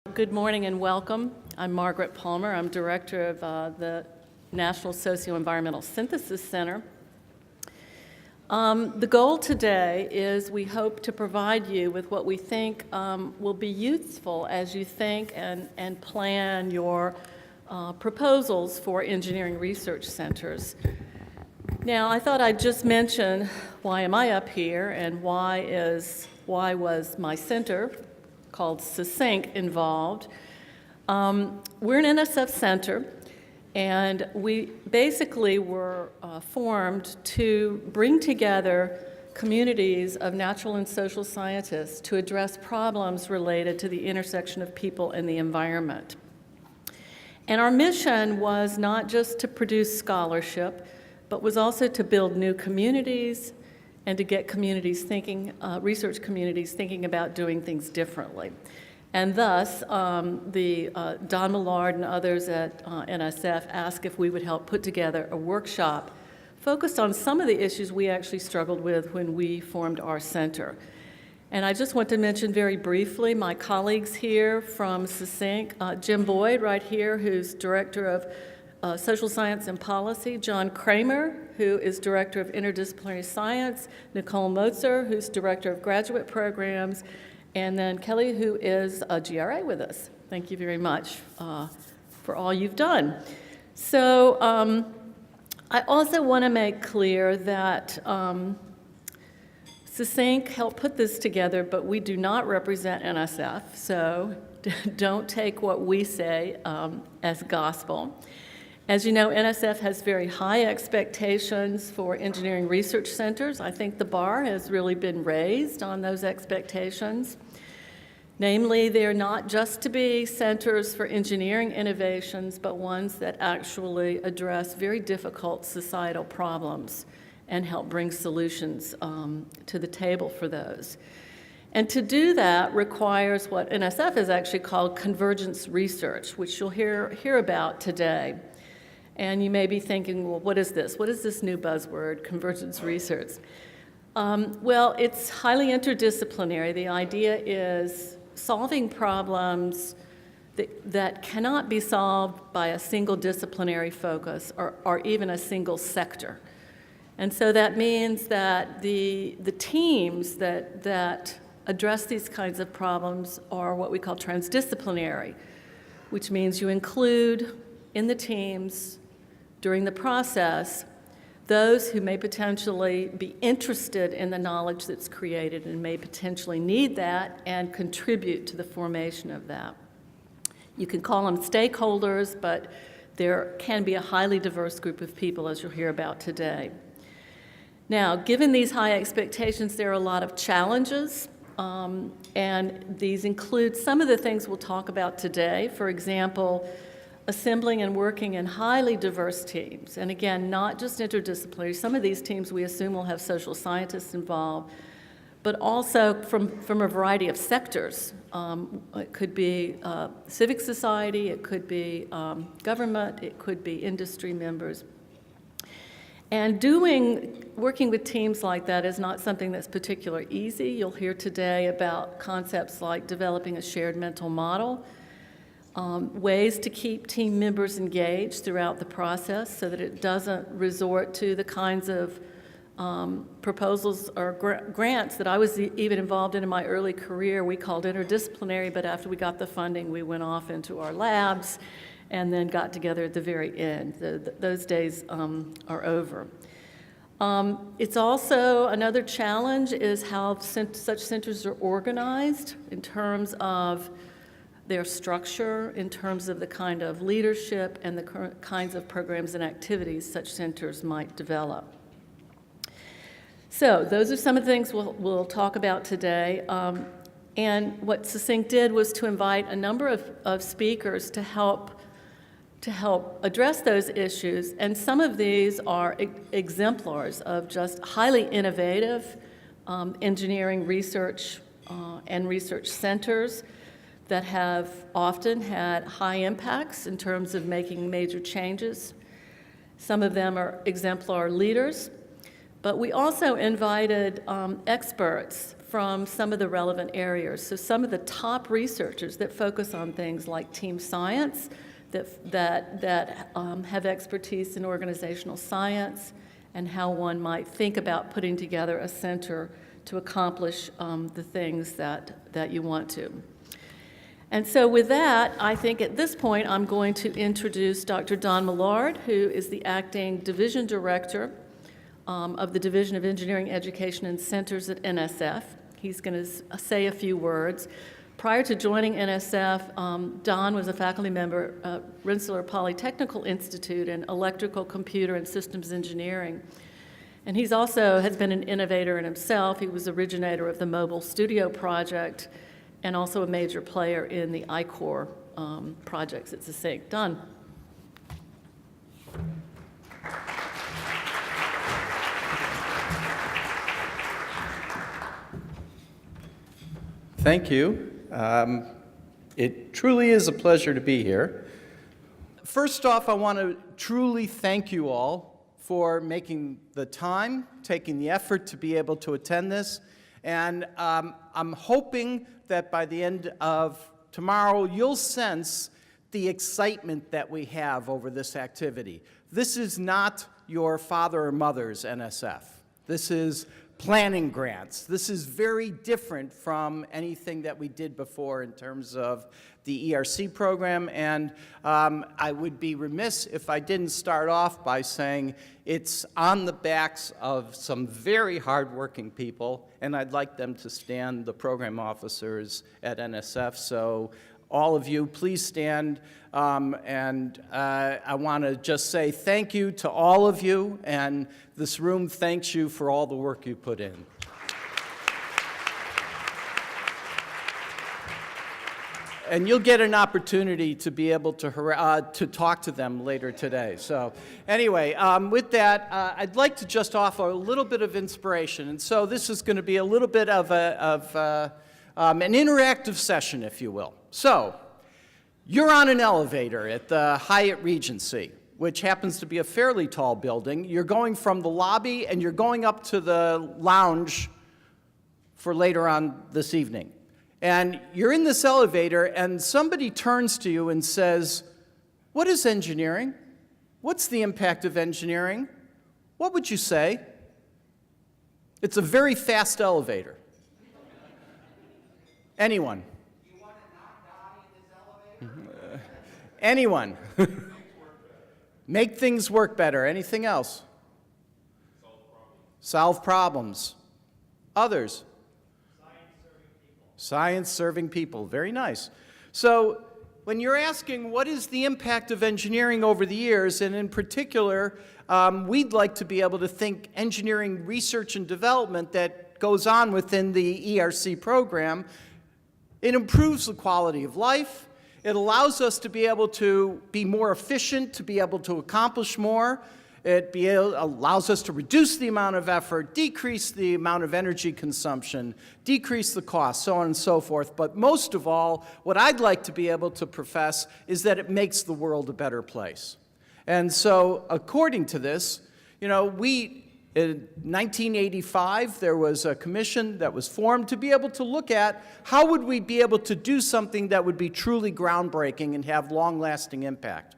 Good morning and welcome. I'm Margaret Palmer. I'm director of the National Socio-Environmental Synthesis Center. The goal today is we hope to provide you with what we think will be useful as you think and plan your proposals for engineering research centers. Now, I thought I'd just mention why am I up here and why was my center called SESYNC involved. We're an NSF center, and we basically were formed to bring together communities of natural and social scientists to address problems related to the intersection of people and the environment. And our mission was not just to produce scholarship, but was also to build new communities and to get communities thinking, research communities thinking about doing things differently. And thus, Don Millard and others at NSF asked if we would help put together a workshop focused on some of the issues we actually struggled with when we formed our center. And I just want to mention very briefly my colleagues here from SESYNC, Jim Boyd right here, who's Director of Social Science and Policy, John Kramer, who is Director of Interdisciplinary Science, Nicole Motzer, who's Director of Graduate Programs, and then Kelly, who is a GRA with us. Thank you very much for all you've done. So I also want to make clear that SESYNC helped put this together, but we do not represent NSF, so don't take what we say as gospel. As you know, NSF has very high expectations for engineering research centers. I think the bar has really been raised on those expectations. Namely, they're not just to be centers for engineering innovations, but ones that actually address very difficult societal problems and help bring solutions to the table for those. And to do that requires what NSF has actually called convergence research, which you'll hear about today. And you may be thinking, well, what is this? What is this new buzzword, convergence research? Well, it's highly interdisciplinary. The idea is solving problems that cannot be solved by a single disciplinary focus or even a single sector. And so that means that the teams that address these kinds of problems are what we call transdisciplinary, which means you include in the teams during the process those who may potentially be interested in the knowledge that's created and may potentially need that and contribute to the formation of that. You can call them stakeholders, but there can be a highly diverse group of people, as you'll hear about today. Now, given these high expectations, there are a lot of challenges, and these include some of the things we'll talk about today. For example, assembling and working in highly diverse teams. And again, not just interdisciplinary. Some of these teams we assume will have social scientists involved, but also from a variety of sectors. It could be civic society, it could be government, it could be industry members. And working with teams like that is not something that's particularly easy. You'll hear today about concepts like developing a shared mental model, ways to keep team members engaged throughout the process so that it doesn't resort to the kinds of proposals or grants that I was even involved in my early career. We called interdisciplinary, but after we got the funding, we went off into our labs and then got together at the very end. Those days are over. It's also another challenge is how such centers are organized in terms of their structure, in terms of the kind of leadership and the kinds of programs and activities such centers might develop. So those are some of the things we'll talk about today. And what SESYNC did was to invite a number of speakers to help address those issues. And some of these are exemplars of just highly innovative engineering research and research centers that have often had high impacts in terms of making major changes. Some of them are exemplar leaders, but we also invited experts from some of the relevant areas. So some of the top researchers that focus on things like team science, that have expertise in organizational science and how one might think about putting together a center to accomplish the things that you want to. And so with that, I think at this point I'm going to introduce Dr. Don Millard, who is the acting division director of the Division of Engineering Education and Centers at NSF. He's going to say a few words. Prior to joining NSF, Don was a faculty member at Rensselaer Polytechnical Institute in electrical, computer, and systems engineering. And he's also has been an innovator in himself. He was originator of the Mobile Studio Project and also a major player in the I-Core projects at SESYNC. Don. Thank you. It truly is a pleasure to be here. First off, I want to truly thank you all for making the time, taking the effort to be able to attend this. And I'm hoping that by the end of tomorrow, you'll sense the excitement that we have over this activity. This is not your father or mother's NSF. This is planning grants. This is very different from anything that we did before in terms of the ERC program, and I would be remiss if I didn't start off by saying it's on the backs of some very hardworking people, and I'd like them to stand, the program officers at NSF. So all of you, please stand, and I want to just say thank you to all of you, and this room thanks you for all the work you put in. And you'll get an opportunity to be able to talk to them later today. So anyway, with that, I'd like to just offer a little bit of inspiration. And so this is going to be a little bit of an interactive session, if you will. So you're on an elevator at the Hyatt Regency, which happens to be a fairly tall building. You're going from the lobby and you're going up to the lounge for later on this evening. And you're in this elevator and somebody turns to you and says, "What is engineering? What's the impact of engineering?" What would you say? It's a very fast elevator. Anyone? You want to not die in this elevator? Anyone? Make things work better. Anything else? Solve problems. Others? Science serving people. Very nice. So when you're asking what is the impact of engineering over the years, and in particular, we'd like to be able to think engineering research and development that goes on within the ERC program. It improves the quality of life. It allows us to be able to be more efficient, to be able to accomplish more. It allows us to reduce the amount of effort, decrease the amount of energy consumption, decrease the cost, so on and so forth. But most of all, what I'd like to be able to profess is that it makes the world a better place. And so according to this, in 1985, there was a commission that was formed to be able to look at how would we be able to do something that would be truly groundbreaking and have long-lasting impact.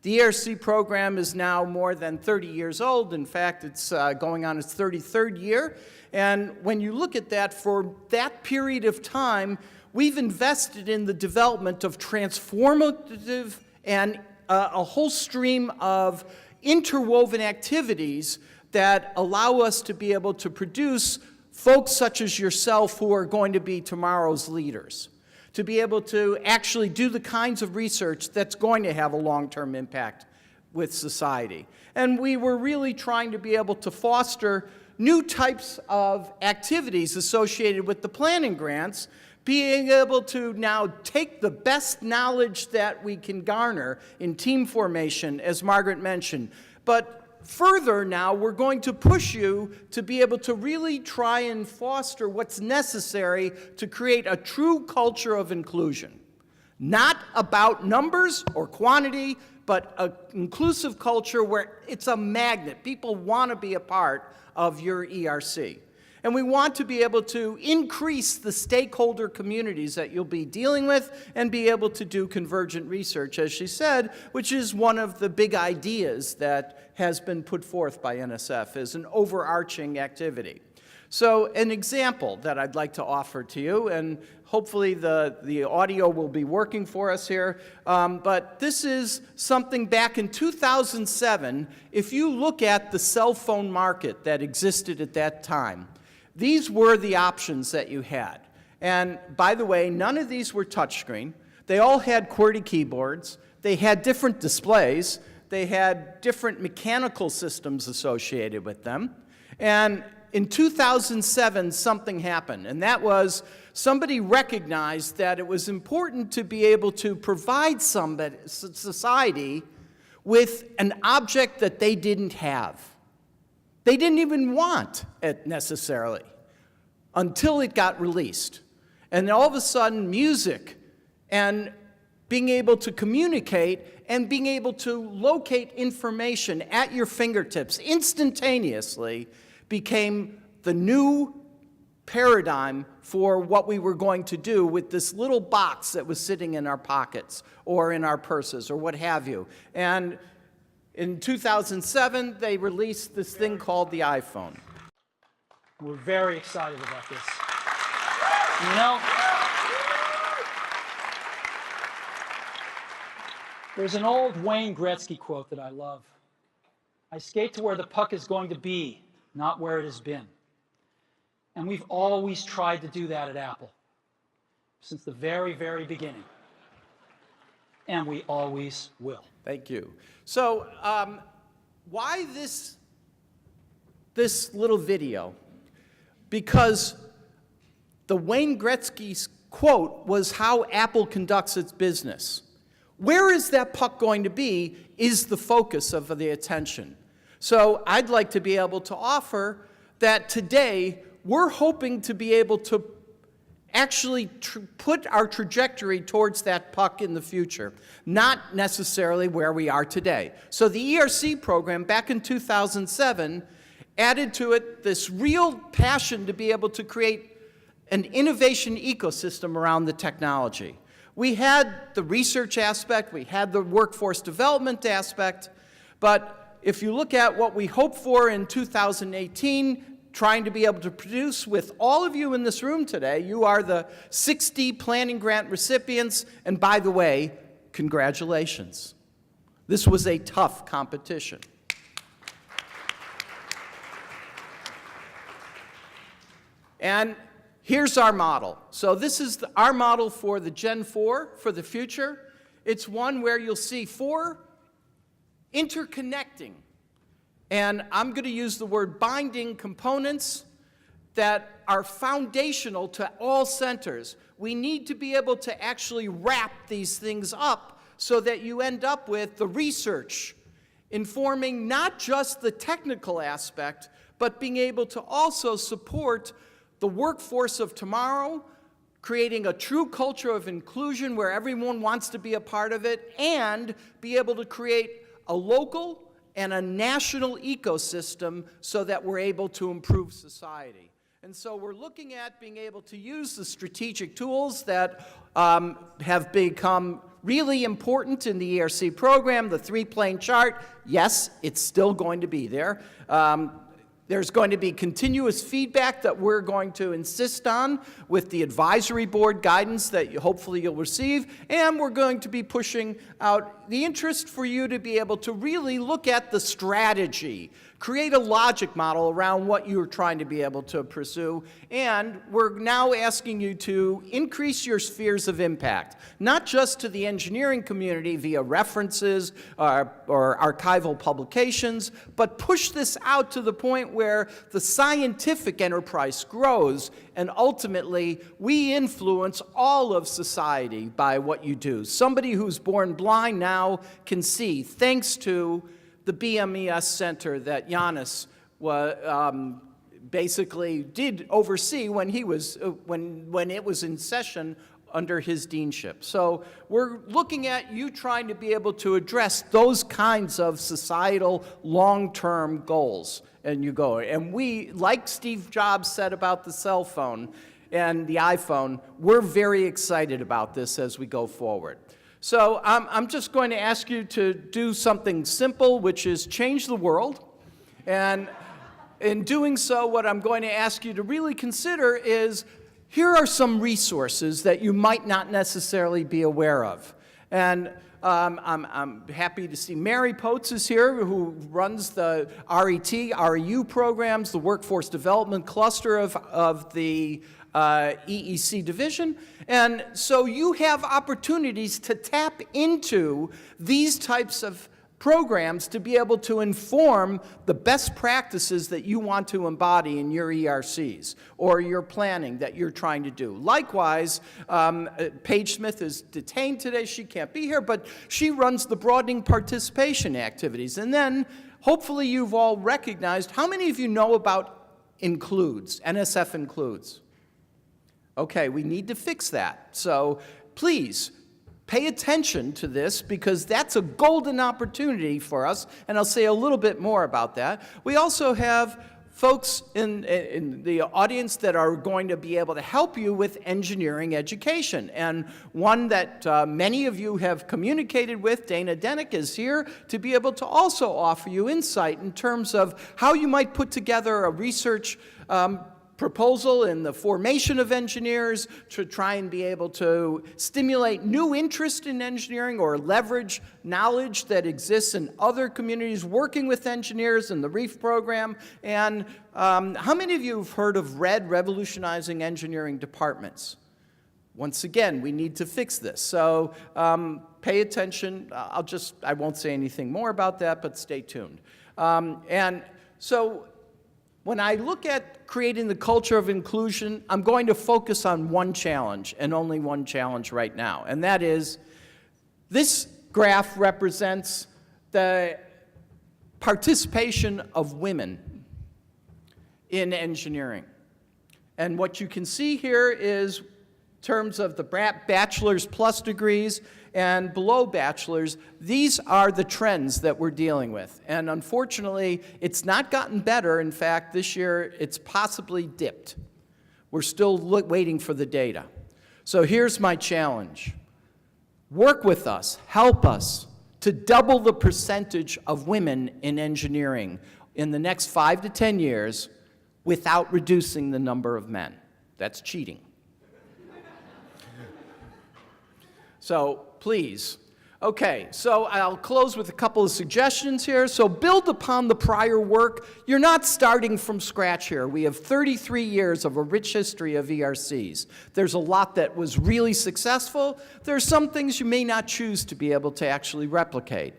The ERC program is now more than 30 years old. In fact, it's going on its 33rd year. And when you look at that, for that period of time, we've invested in the development of transformative and a whole stream of interwoven activities that allow us to be able to produce folks such as yourself who are going to be tomorrow's leaders, to be able to actually do the kinds of research that's going to have a long-term impact with society. And we were really trying to be able to foster new types of activities associated with the planning grants, being able to now take the best knowledge that we can garner in team formation, as Margaret mentioned. But further now, we're going to push you to be able to really try and foster what's necessary to create a true culture of inclusion. Not about numbers or quantity, but an inclusive culture where it's a magnet. People want to be a part of your ERC. And we want to be able to increase the stakeholder communities that you'll be dealing with and be able to do convergent research, as she said, which is one of the big ideas that has been put forth by NSF as an overarching activity. So an example that I'd like to offer to you, and hopefully the audio will be working for us here, but this is something back in 2007. If you look at the cell phone market that existed at that time, these were the options that you had. And by the way, none of these were touchscreen. They all had QWERTY keyboards. They had different displays. They had different mechanical systems associated with them. And in 2007, something happened, and that was somebody recognized that it was important to be able to provide society with an object that they didn't have. They didn't even want it necessarily until it got released. And all of a sudden, music and being able to communicate and being able to locate information at your fingertips instantaneously became the new paradigm for what we were going to do with this little box that was sitting in our pockets or in our purses or what have you. And in 2007, they released this thing called the iPhone. We're very excited about this. You know, there's an old Wayne Gretzky quote that I love. I skate to where the puck is going to be, not where it has been. And we've always tried to do that at Apple, since the very, very beginning. And we always will. Thank you. So why this little video? Because the Wayne Gretzky's quote was how Apple conducts its business. Where is that puck going to be is the focus of the attention. So I'd like to be able to offer that today we're hoping to be able to actually put our trajectory towards that puck in the future, not necessarily where we are today. So the ERC program back in 2007 added to it this real passion to be able to create an innovation ecosystem around the technology. We had the research aspect, we had the workforce development aspect, but if you look at what we hope for in 2018, trying to be able to produce with all of you in this room today, you are the 60 planning grant recipients, and by the way, congratulations. This was a tough competition. And here's our model. So this is our model for the Gen-4 for the future. It's one where you'll see 4 interconnecting, and I'm going to use the word binding components that are foundational to all centers. We need to be able to actually wrap these things up so that you end up with the research informing not just the technical aspect, but being able to also support the workforce of tomorrow, creating a true culture of inclusion where everyone wants to be a part of it, and be able to create a local and a national ecosystem so that we're able to improve society. And so we're looking at being able to use the strategic tools that have become really important in the ERC program. The 3-plane chart, yes, it's still going to be there. There's going to be continuous feedback that we're going to insist on with the advisory board guidance that hopefully you'll receive, and we're going to be pushing out the interest for you to be able to really look at the strategy, create a logic model around what you're trying to be able to pursue, and we're now asking you to increase your spheres of impact, not just to the engineering community via references or archival publications, but push this out to the point where the scientific enterprise grows, and ultimately we influence all of society by what you do. Somebody who's born blind now can see, thanks to the BMES Center that Giannis basically did oversee when he was when it was in session under his deanship. So we're looking at you trying to be able to address those kinds of societal long-term goals. And you go, and we, like Steve Jobs said about the cell phone and the iPhone, we're very excited about this as we go forward. So I'm just going to ask you to do something simple, which is change the world. And in doing so, what I'm going to ask you to really consider is, here are some resources that you might not necessarily be aware of. And I'm happy to see Mary Potes is here, who runs the RET, REU programs, the Workforce Development Cluster of the EEC division. And so you have opportunities to tap into these types of programs to be able to inform the best practices that you want to embody in your ERCs or your planning that you're trying to do. Likewise, Paige Smith is detained today. She can't be here, but she runs the broadening participation activities. And then, hopefully you've all recognized, how many of you know about Includes, NSF Includes? Okay, we need to fix that. So please, pay attention to this, because that's a golden opportunity for us, and I'll say a little bit more about that. We also have folks in the audience that are going to be able to help you with engineering education, and one that many of you have communicated with, Dana Denick, is here to be able to also offer you insight in terms of how you might put together a research proposal in the formation of engineers to try and be able to stimulate new interest in engineering or leverage knowledge that exists in other communities working with engineers in the REEF program. And how many of you have heard of RED, Revolutionizing Engineering Departments? Once again, we need to fix this. So pay attention. I won't say anything more about that, but stay tuned. And so when I look at creating the culture of inclusion, I'm going to focus on one challenge, and only one challenge right now, and that is, this graph represents the participation of women in engineering. And what you can see here is in terms of the bachelor's plus degrees and below bachelor's, these are the trends that we're dealing with. And unfortunately, it's not gotten better. In fact, this year, it's possibly dipped. We're still waiting for the data. So here's my challenge. Work with us, help us to double the percentage of women in engineering in the next 5 to 10 years without reducing the number of men. That's cheating. So please. Okay, so I'll close with a couple of suggestions here. So build upon the prior work. You're not starting from scratch here. We have 33 years of a rich history of ERCs. There's a lot that was really successful. There's some things you may not choose to be able to actually replicate.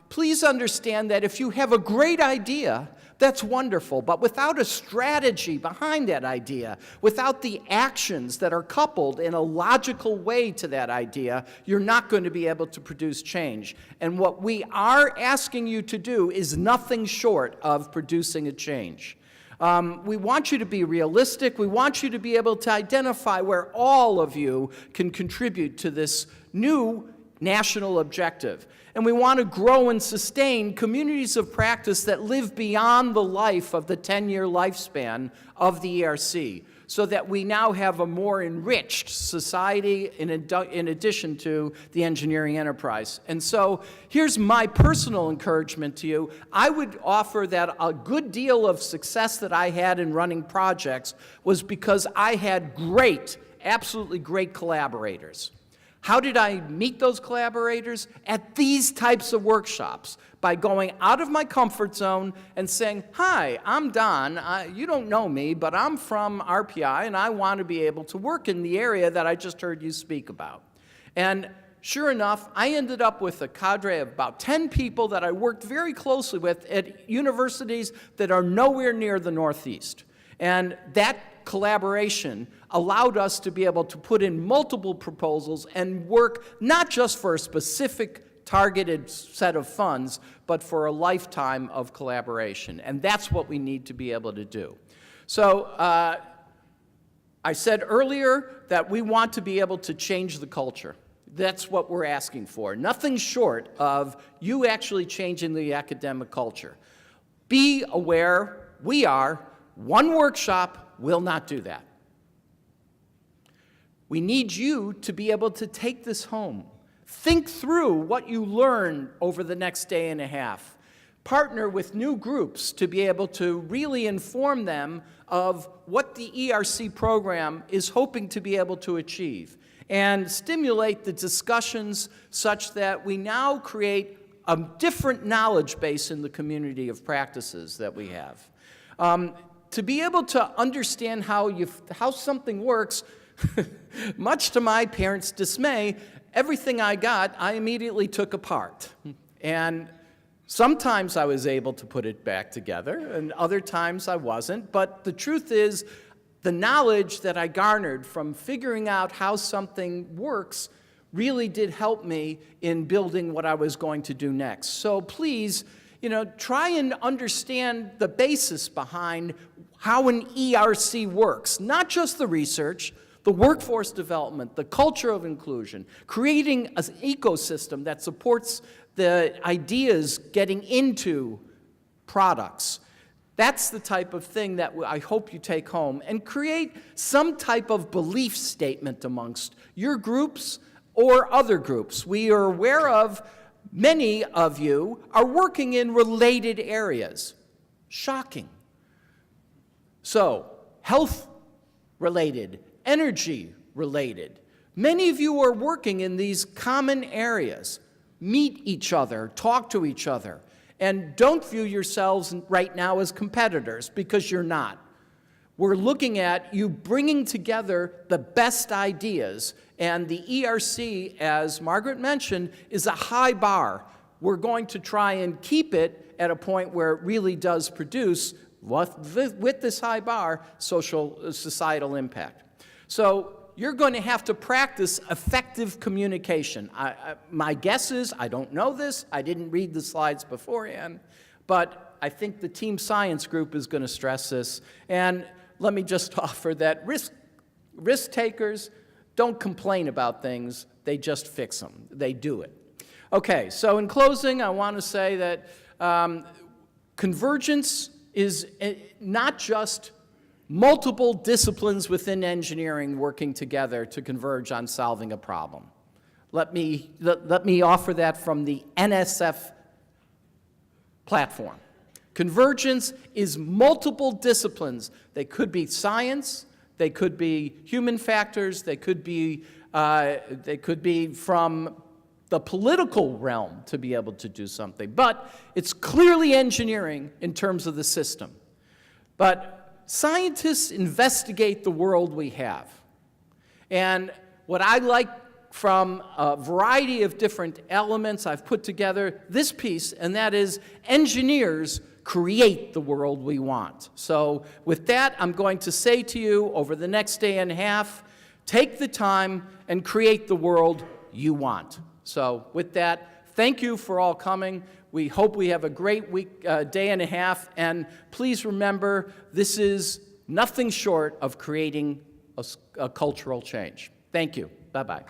Please understand that if you have a great idea, that's wonderful, but without a strategy behind that idea, without the actions that are coupled in a logical way to that idea, you're not going to be able to produce change. And what we are asking you to do is nothing short of producing a change. We want you to be realistic. We want you to be able to identify where all of you can contribute to this new national objective. And we want to grow and sustain communities of practice that live beyond the life of the 10-year lifespan of the ERC, so that we now have a more enriched society in addition to the engineering enterprise. And so here's my personal encouragement to you. I would offer that a good deal of success that I had in running projects was because I had great, absolutely great collaborators. How did I meet those collaborators? At these types of workshops, by going out of my comfort zone and saying, hi, I'm Don. You don't know me, but I'm from RPI, and I want to be able to work in the area that I just heard you speak about. And sure enough, I ended up with a cadre of about 10 people that I worked very closely with at universities that are nowhere near the Northeast. And that collaboration allowed us to be able to put in multiple proposals and work not just for a specific targeted set of funds, but for a lifetime of collaboration. And that's what we need to be able to do. So I I said earlier that we want to be able to change the culture. That's what we're asking for. Nothing short of you actually changing the academic culture. Be aware, we are, one workshop will not do that. We need you to be able to take this home. Think through what you learn over the next day and a half. Partner with new groups to be able to really inform them of what the ERC program is hoping to be able to achieve, and stimulate the discussions such that we now create a different knowledge base in the community of practices that we have. To be able to understand how something works, much to my parents' dismay, everything I got, I immediately took apart. And sometimes I was able to put it back together, and other times I wasn't. But the truth is, the knowledge that I garnered from figuring out how something works really did help me in building what I was going to do next. So please, try and understand the basis behind how an ERC works, not just the research, the workforce development, the culture of inclusion, creating an ecosystem that supports the ideas getting into products. That's the type of thing that I hope you take home, and create some type of belief statement amongst your groups or other groups. We are aware of many of you are working in related areas. Shocking. So, health-related, energy-related. Many of you are working in these common areas. Meet each other, talk to each other, and don't view yourselves right now as competitors, because you're not. We're looking at you bringing together the best ideas, and the ERC, as Margaret mentioned, is a high bar. We're going to try and keep it at a point where it really does produce, with this high bar, societal impact. So you're going to have to practice effective communication. My guess is, I don't know this, I didn't read the slides beforehand, but I think the team science group is going to stress this. And let me just offer that risk takers don't complain about things, they just fix them. They do it. Okay, so in closing, I want to say that convergence is not just multiple disciplines within engineering working together to converge on solving a problem. Let me offer that from the NSF platform. Convergence is multiple disciplines. They could be science, they could be human factors, they could be from the political realm to be able to do something. But it's clearly engineering in terms of the system. But scientists investigate the world we have. And what I like from a variety of different elements, I've put together this piece, and that is engineers create the world we want. So with that, I'm going to say to you over the next day and a half, take the time and create the world you want. So with that, thank you for all coming. We hope we have a great week, day and a half, and please remember, this is nothing short of creating a cultural change. Thank you. Bye-bye.